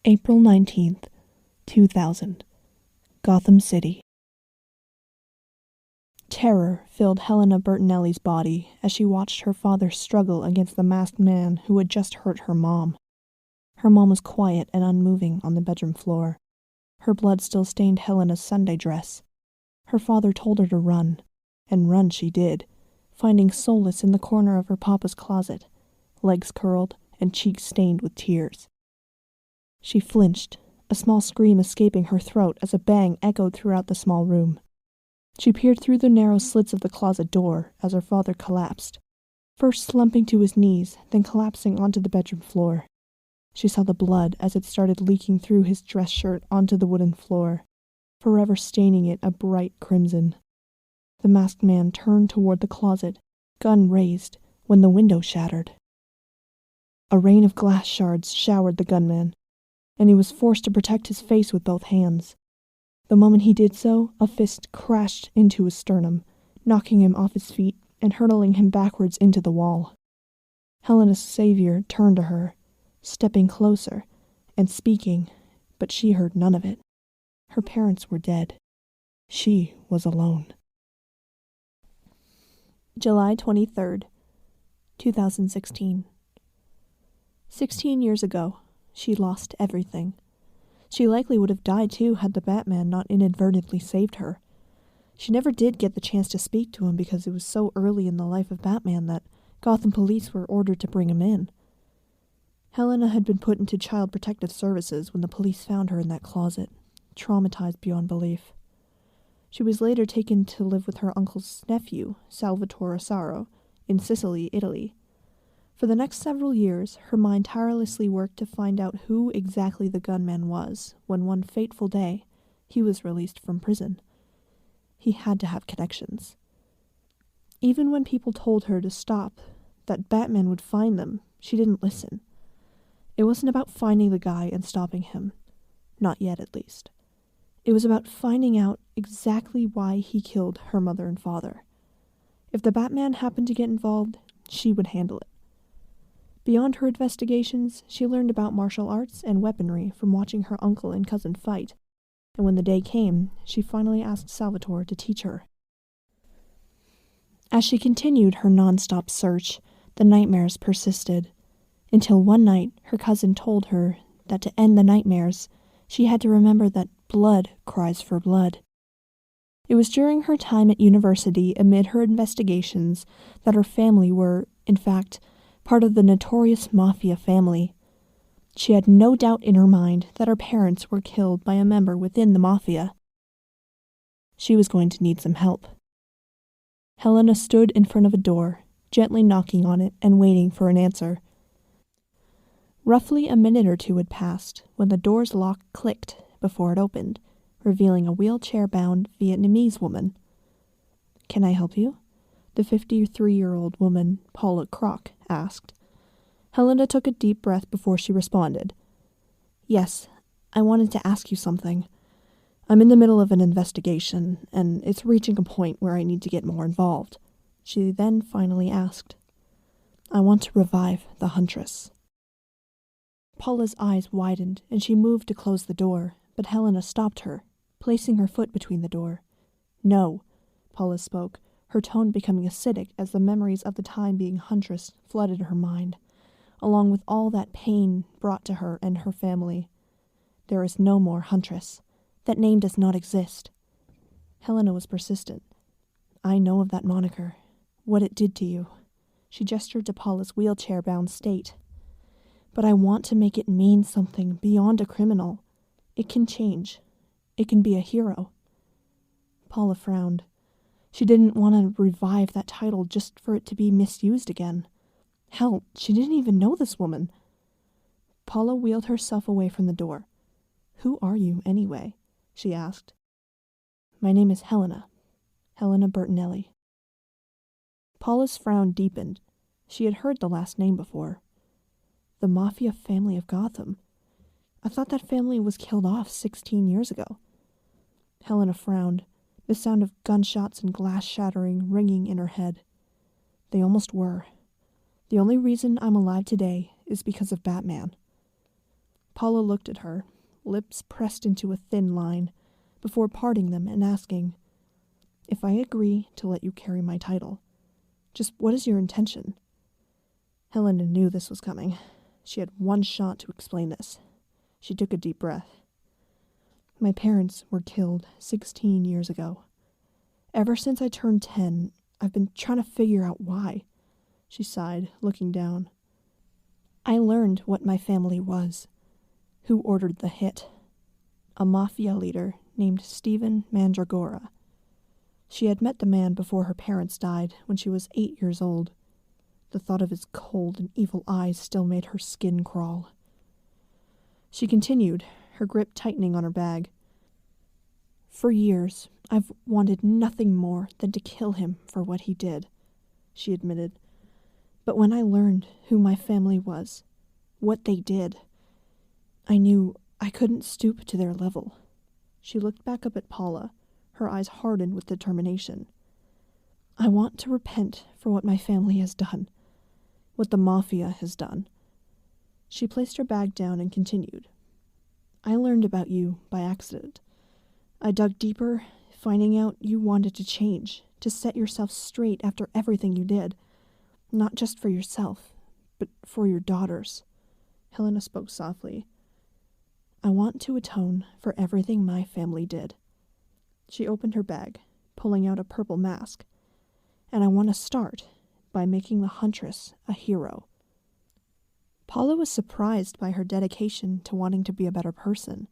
April 19th, 2000. Gotham City. Terror filled Helena Bertinelli's body as she watched her father struggle against the masked man who had just hurt her mom. Her mom was quiet and unmoving on the bedroom floor. Her blood still stained Helena's Sunday dress. Her father told her to run, and run she did, finding solace in the corner of her papa's closet, legs curled and cheeks stained with tears. She flinched, a small scream escaping her throat as a bang echoed throughout the small room. She peered through the narrow slits of the closet door as her father collapsed, first slumping to his knees, then collapsing onto the bedroom floor. She saw the blood as it started leaking through his dress shirt onto the wooden floor, forever staining it a bright crimson. The masked man turned toward the closet, gun raised, when the window shattered. A rain of glass shards showered the gunman, and he was forced to protect his face with both hands. The moment he did so, a fist crashed into his sternum, knocking him off his feet and hurtling him backwards into the wall. Helena's savior turned to her, stepping closer and speaking, but she heard none of it. Her parents were dead. She was alone. July 23rd, 2016. 16 years ago, she lost everything. She likely would have died too had the Batman not inadvertently saved her. She never did get the chance to speak to him because it was so early in the life of Batman that Gotham police were ordered to bring him in. Helena had been put into Child Protective Services when the police found her in that closet, traumatized beyond belief. She was later taken to live with her uncle's nephew, Salvatore Asaro, in Sicily, Italy. For the next several years, her mind tirelessly worked to find out who exactly the gunman was when one fateful day he was released from prison. He had to have connections. Even when people told her to stop, that Batman would find them, she didn't listen. It wasn't about finding the guy and stopping him. Not yet, at least. It was about finding out exactly why he killed her mother and father. If the Batman happened to get involved, she would handle it. Beyond her investigations, she learned about martial arts and weaponry from watching her uncle and cousin fight, and when the day came, she finally asked Salvatore to teach her. As she continued her non-stop search, the nightmares persisted, until one night her cousin told her that to end the nightmares, she had to remember that blood cries for blood. It was during her time at university, amid her investigations, that her family were, in fact, part of the notorious Mafia family. She had no doubt in her mind that her parents were killed by a member within the Mafia. She was going to need some help. Helena stood in front of a door, gently knocking on it and waiting for an answer. Roughly a minute or two had passed when the door's lock clicked before it opened, revealing a wheelchair-bound Vietnamese woman. "Can I help you?" the 53-year-old woman, Paula Kroc, asked. Helena took a deep breath before she responded. "Yes, I wanted to ask you something. I'm in the middle of an investigation, and it's reaching a point where I need to get more involved." She then finally asked, "I want to revive the Huntress." Paula's eyes widened, and she moved to close the door, but Helena stopped her, placing her foot between the door. "No," Paula spoke, her tone becoming acidic as the memories of the time being Huntress flooded her mind, along with all that pain brought to her and her family. "There is no more Huntress. That name does not exist." Helena was persistent. "I know of that moniker, what it did to you." She gestured to Paula's wheelchair-bound state. "But I want to make it mean something beyond a criminal. It can change. It can be a hero." Paula frowned. She didn't want to revive that title just for it to be misused again. Hell, she didn't even know this woman. Paula wheeled herself away from the door. "Who are you, anyway?" she asked. "My name is Helena Bertinelli." Paula's frown deepened. She had heard the last name before. The Mafia family of Gotham. I thought that family was killed off 16 years ago. Helena frowned, the sound of gunshots and glass shattering ringing in her head. They almost were. The only reason I'm alive today is because of Batman. Paula looked at her, lips pressed into a thin line, before parting them and asking, "If I agree to let you carry my title, just what is your intention?" Helena knew this was coming. She had one shot to explain this. She took a deep breath. "My parents were killed 16 years ago. Ever since I turned 10, I've been trying to figure out why," she sighed, looking down. "I learned what my family was, who ordered the hit. A mafia leader named Stephen Mandragora. She had met the man before her parents died when she was 8 years old. The thought of his cold and evil eyes still made her skin crawl." She continued, her grip tightening on her bag. "For years, I've wanted nothing more than to kill him for what he did," she admitted. "But when I learned who my family was, what they did, I knew I couldn't stoop to their level." She looked back up at Paula, her eyes hardened with determination. "I want to repent for what my family has done, what the mafia has done." She placed her bag down and continued. "I learned about you by accident. I dug deeper, finding out you wanted to change, to set yourself straight after everything you did. Not just for yourself, but for your daughters." Helena spoke softly. "I want to atone for everything my family did." She opened her bag, pulling out a purple mask. "And I want to start by making the Huntress a hero." Paula was surprised by her dedication to wanting to be a better person,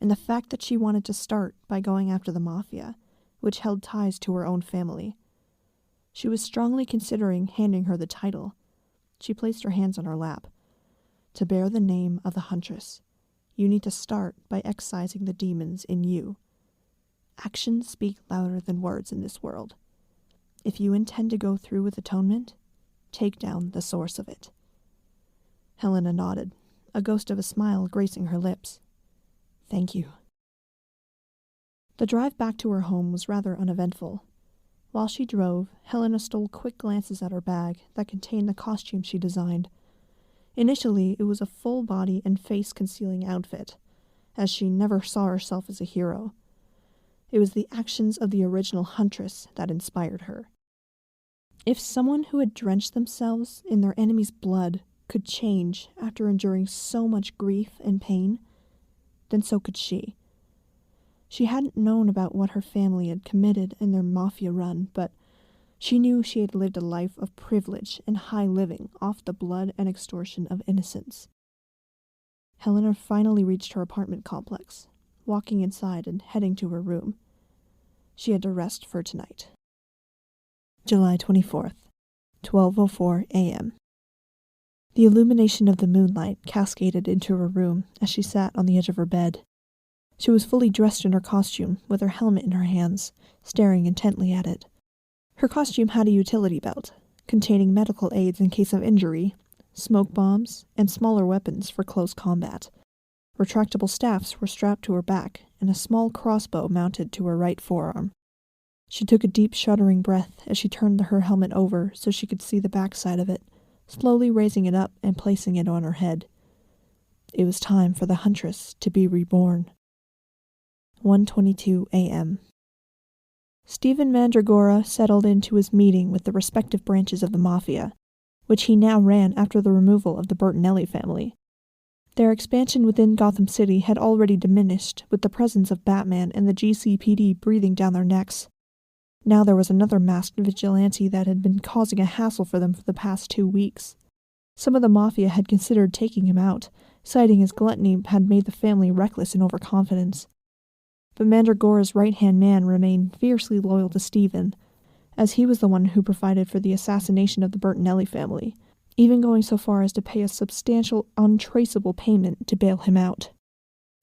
and the fact that she wanted to start by going after the mafia, which held ties to her own family. She was strongly considering handing her the title. She placed her hands on her lap. "To bear the name of the Huntress, you need to start by excising the demons in you. Actions speak louder than words in this world. If you intend to go through with atonement, take down the source of it." Helena nodded, a ghost of a smile gracing her lips. "Thank you." The drive back to her home was rather uneventful. While she drove, Helena stole quick glances at her bag that contained the costume she designed. Initially, it was a full-body and face-concealing outfit, as she never saw herself as a hero. It was the actions of the original Huntress that inspired her. If someone who had drenched themselves in their enemy's blood could change after enduring so much grief and pain, then so could she. She hadn't known about what her family had committed in their mafia run, but she knew she had lived a life of privilege and high living off the blood and extortion of innocents. Helena finally reached her apartment complex, walking inside and heading to her room. She had to rest for tonight. July 24th, 12:04 a.m. The illumination of the moonlight cascaded into her room as she sat on the edge of her bed. She was fully dressed in her costume, with her helmet in her hands, staring intently at it. Her costume had a utility belt, containing medical aids in case of injury, smoke bombs, and smaller weapons for close combat. Retractable staffs were strapped to her back, and a small crossbow mounted to her right forearm. She took a deep, shuddering breath as she turned her helmet over so she could see the backside of it, slowly raising it up and placing it on her head. It was time for the Huntress to be reborn. 1:22 a.m. Stephen Mandragora settled into his meeting with the respective branches of the Mafia, which he now ran after the removal of the Bertinelli family. Their expansion within Gotham City had already diminished with the presence of Batman and the GCPD breathing down their necks. Now there was another masked vigilante that had been causing a hassle for them for the past 2 weeks. Some of the Mafia had considered taking him out, citing his gluttony had made the family reckless and overconfident. But Mandragora's right-hand man remained fiercely loyal to Stephen, as he was the one who provided for the assassination of the Bertinelli family, even going so far as to pay a substantial, untraceable payment to bail him out.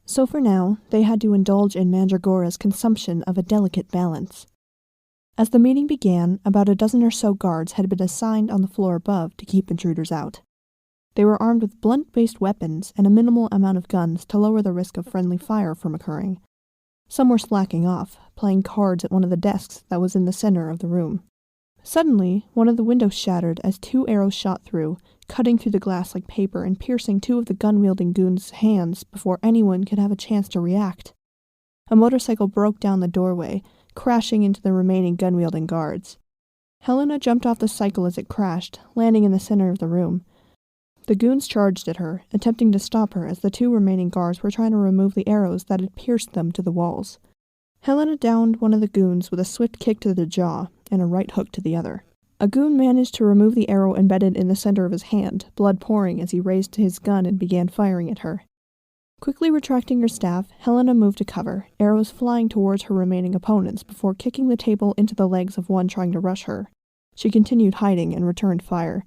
So for now, they had to indulge in Mandragora's consumption of a delicate balance. As the meeting began, about a dozen or so guards had been assigned on the floor above to keep intruders out. They were armed with blunt-based weapons and a minimal amount of guns to lower the risk of friendly fire from occurring. Some were slacking off, playing cards at one of the desks that was in the center of the room. Suddenly, one of the windows shattered as 2 arrows shot through, cutting through the glass like paper and piercing 2 of the gun-wielding goons' hands before anyone could have a chance to react. A motorcycle broke down the doorway, crashing into the remaining gun-wielding guards. Helena jumped off the cycle as it crashed, landing in the center of the room. The goons charged at her, attempting to stop her as the 2 remaining guards were trying to remove the arrows that had pierced them to the walls. Helena downed one of the goons with a swift kick to the jaw and a right hook to the other. A goon managed to remove the arrow embedded in the center of his hand, blood pouring as he raised his gun and began firing at her. Quickly retracting her staff, Helena moved to cover, arrows flying towards her remaining opponents before kicking the table into the legs of one trying to rush her. She continued hiding and returned fire.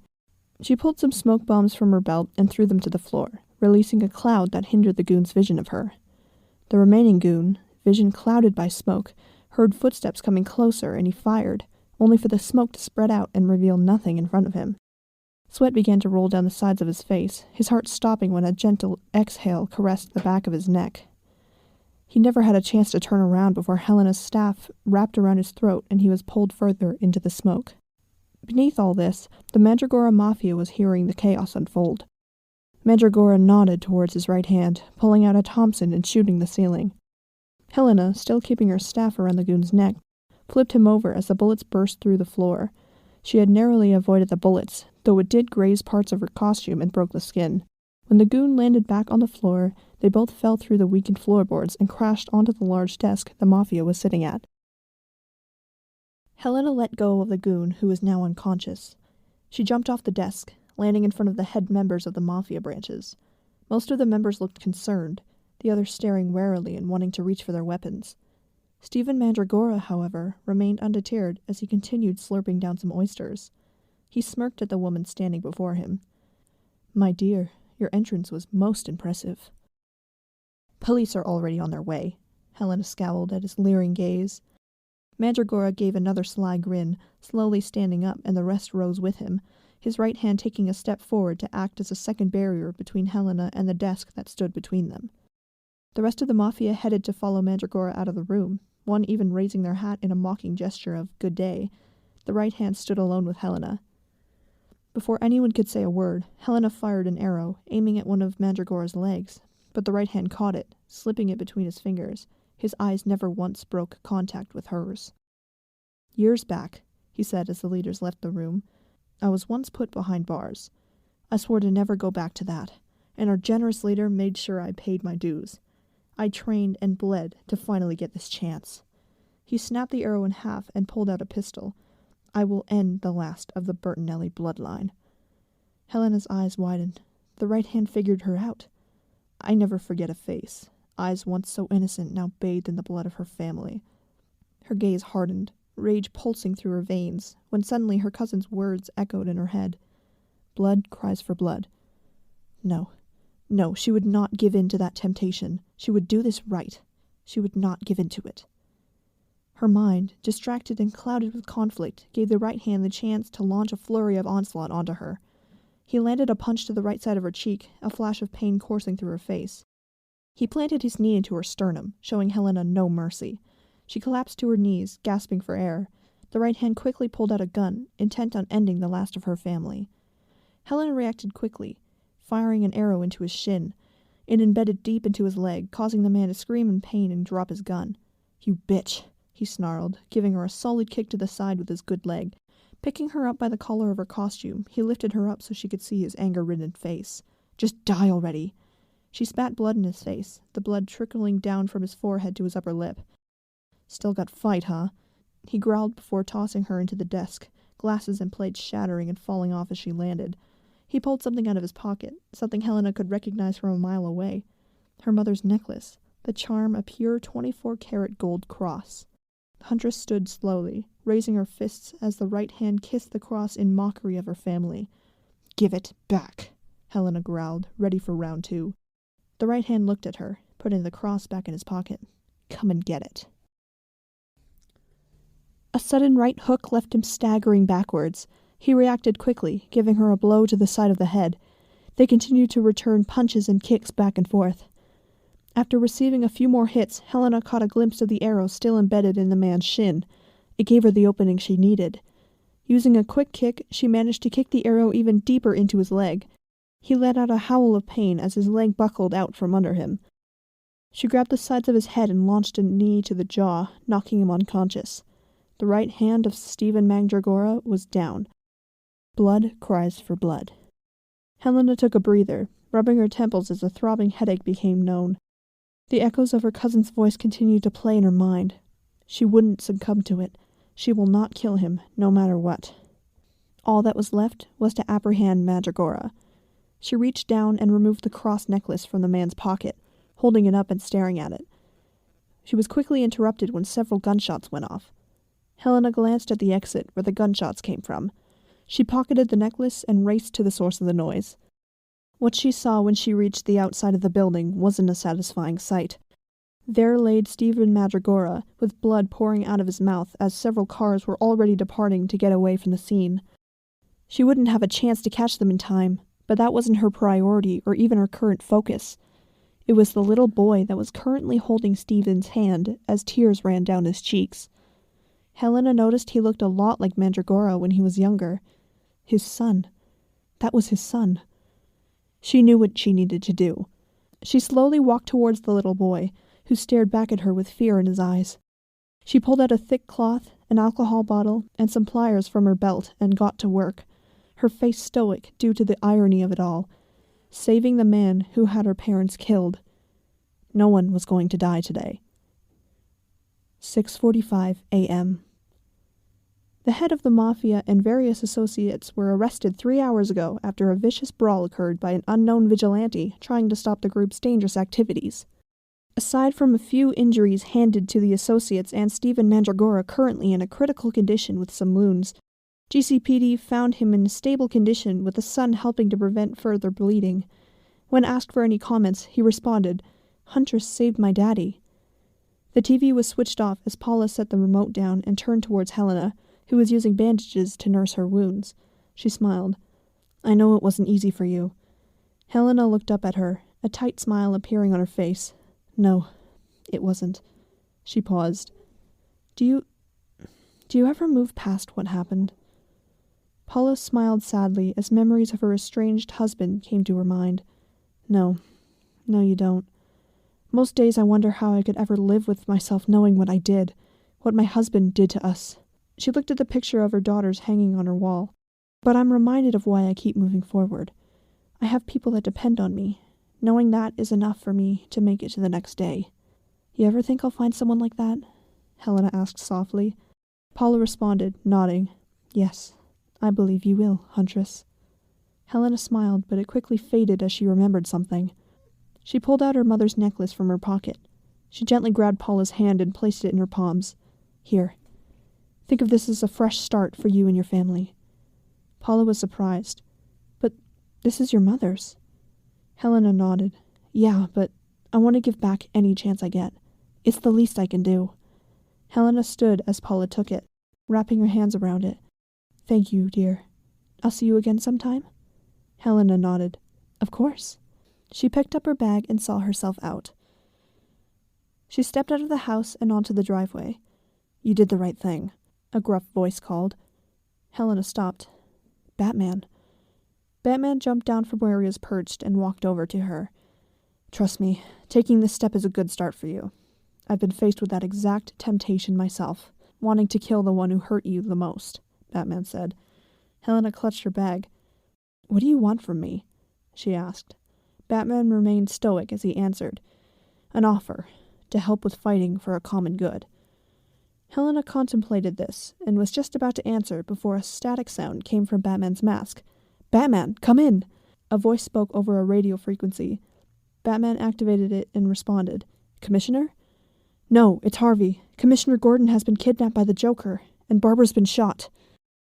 She pulled some smoke bombs from her belt and threw them to the floor, releasing a cloud that hindered the goon's vision of her. The remaining goon, vision clouded by smoke, heard footsteps coming closer and he fired, only for the smoke to spread out and reveal nothing in front of him. Sweat began to roll down the sides of his face, his heart stopping when a gentle exhale caressed the back of his neck. He never had a chance to turn around before Helena's staff wrapped around his throat and he was pulled further into the smoke. Beneath all this, the Mandragora Mafia was hearing the chaos unfold. Mandragora nodded towards his right hand, pulling out a Thompson and shooting the ceiling. Helena, still keeping her staff around the goon's neck, flipped him over as the bullets burst through the floor. She had narrowly avoided the bullets, though it did graze parts of her costume and broke the skin. When the goon landed back on the floor, they both fell through the weakened floorboards and crashed onto the large desk the Mafia was sitting at. Helena let go of the goon, who was now unconscious. She jumped off the desk, landing in front of the head members of the Mafia branches. Most of the members looked concerned, the others staring warily and wanting to reach for their weapons. Stephen Mandragora, however, remained undeterred as he continued slurping down some oysters. He smirked at the woman standing before him. "My dear, your entrance was most impressive." "Police are already on their way." Helena scowled at his leering gaze. Mandragora gave another sly grin, slowly standing up, and the rest rose with him, his right hand taking a step forward to act as a second barrier between Helena and the desk that stood between them. The rest of the Mafia headed to follow Mandragora out of the room, one even raising their hat in a mocking gesture of good day. The right hand stood alone with Helena. Before anyone could say a word, Helena fired an arrow, aiming at one of Mandragora's legs, but the right hand caught it, slipping it between his fingers. His eyes never once broke contact with hers. "Years back," he said as the leaders left the room, "I was once put behind bars. I swore to never go back to that, and our generous leader made sure I paid my dues. I trained and bled to finally get this chance." He snapped the arrow in half and pulled out a pistol. "I will end the last of the Bertinelli bloodline." Helena's eyes widened. The right hand figured her out. I never forget a face. Eyes once so innocent, now bathed in the blood of her family. Her gaze hardened, rage pulsing through her veins, when suddenly her cousin's words echoed in her head. Blood cries for blood. No, she would not give in to that temptation. She would do this right. She would not give in to it. Her mind, distracted and clouded with conflict, gave the right hand the chance to launch a flurry of onslaught onto her. He landed a punch to the right side of her cheek, a flash of pain coursing through her face. He planted his knee into her sternum, showing Helena no mercy. She collapsed to her knees, gasping for air. The right hand quickly pulled out a gun, intent on ending the last of her family. Helena reacted quickly, firing an arrow into his shin. It embedded deep into his leg, causing the man to scream in pain and drop his gun. "You bitch," he snarled, giving her a solid kick to the side with his good leg. Picking her up by the collar of her costume, he lifted her up so she could see his anger-ridden face. "Just die already." She spat blood in his face, the blood trickling down from his forehead to his upper lip. "Still got fight, huh?" He growled before tossing her into the desk, glasses and plates shattering and falling off as she landed. He pulled something out of his pocket, something Helena could recognize from a mile away. Her mother's necklace, the charm a pure 24-karat gold cross. Huntress stood slowly, raising her fists as the right hand kissed the cross in mockery of her family. "Give it back," Helena growled, ready for round 2. The right hand looked at her, putting the cross back in his pocket. "Come and get it." A sudden right hook left him staggering backwards. He reacted quickly, giving her a blow to the side of the head. They continued to return punches and kicks back and forth. After receiving a few more hits, Helena caught a glimpse of the arrow still embedded in the man's shin. It gave her the opening she needed. Using a quick kick, she managed to kick the arrow even deeper into his leg. He let out a howl of pain as his leg buckled out from under him. She grabbed the sides of his head and launched a knee to the jaw, knocking him unconscious. The right hand of Stephen Mandragora was down. Blood cries for blood. Helena took a breather, rubbing her temples as a throbbing headache became known. The echoes of her cousin's voice continued to play in her mind. She wouldn't succumb to it. She will not kill him, no matter what. All that was left was to apprehend Mandragora. She reached down and removed the cross necklace from the man's pocket, holding it up and staring at it. She was quickly interrupted when several gunshots went off. Helena glanced at the exit where the gunshots came from. She pocketed the necklace and raced to the source of the noise. What she saw when she reached the outside of the building wasn't a satisfying sight. There laid Stephen Mandragora, with blood pouring out of his mouth as several cars were already departing to get away from the scene. She wouldn't have a chance to catch them in time, but that wasn't her priority or even her current focus. It was the little boy that was currently holding Stephen's hand as tears ran down his cheeks. Helena noticed he looked a lot like Mandragora when he was younger. His son. That was his son. She knew what she needed to do. She slowly walked towards the little boy, who stared back at her with fear in his eyes. She pulled out a thick cloth, an alcohol bottle, and some pliers from her belt and got to work, her face stoic due to the irony of it all, saving the man who had her parents killed. No one was going to die today. 6:45 a.m. The head of the mafia and various associates were arrested 3 hours ago after a vicious brawl occurred by an unknown vigilante trying to stop the group's dangerous activities. Aside from a few injuries handed to the associates and Stephen Mandragora currently in a critical condition with some wounds, GCPD found him in a stable condition with the son helping to prevent further bleeding. When asked for any comments, he responded, "Huntress saved my daddy." The TV was switched off as Paula set the remote down and turned towards Helena, who was using bandages to nurse her wounds. She smiled. "I know it wasn't easy for you." Helena looked up at her, a tight smile appearing on her face. "No, it wasn't." She paused. Do you ever move past what happened?" Paula smiled sadly as memories of her estranged husband came to her mind. No, you don't. Most days I wonder how I could ever live with myself knowing what I did, what my husband did to us." She looked at the picture of her daughters hanging on her wall. "But I'm reminded of why I keep moving forward. I have people that depend on me. Knowing that is enough for me to make it to the next day." "You ever think I'll find someone like that?" Helena asked softly. Paula responded, nodding. "Yes, I believe you will, Huntress." Helena smiled, but it quickly faded as she remembered something. She pulled out her mother's necklace from her pocket. She gently grabbed Paula's hand and placed it in her palms. "Here. Think of this as a fresh start for you and your family." Paula was surprised. "But this is your mother's." Helena nodded. "Yeah, but I want to give back any chance I get. It's the least I can do." Helena stood as Paula took it, wrapping her hands around it. "Thank you, dear. I'll see you again sometime?" Helena nodded. "Of course." She picked up her bag and saw herself out. She stepped out of the house and onto the driveway. "You did the right thing," a gruff voice called. Helena stopped. "Batman." Batman jumped down from where he was perched and walked over to her. "Trust me, taking this step is a good start for you. I've been faced with that exact temptation myself, wanting to kill the one who hurt you the most," Batman said. Helena clutched her bag. "What do you want from me?" she asked. Batman remained stoic as he answered, "An offer, to help with fighting for a common good." Helena contemplated this, and was just about to answer before a static sound came from Batman's mask. "Batman, come in!" A voice spoke over a radio frequency. Batman activated it and responded. "Commissioner?" "No, it's Harvey. Commissioner Gordon has been kidnapped by the Joker, and Barbara's been shot."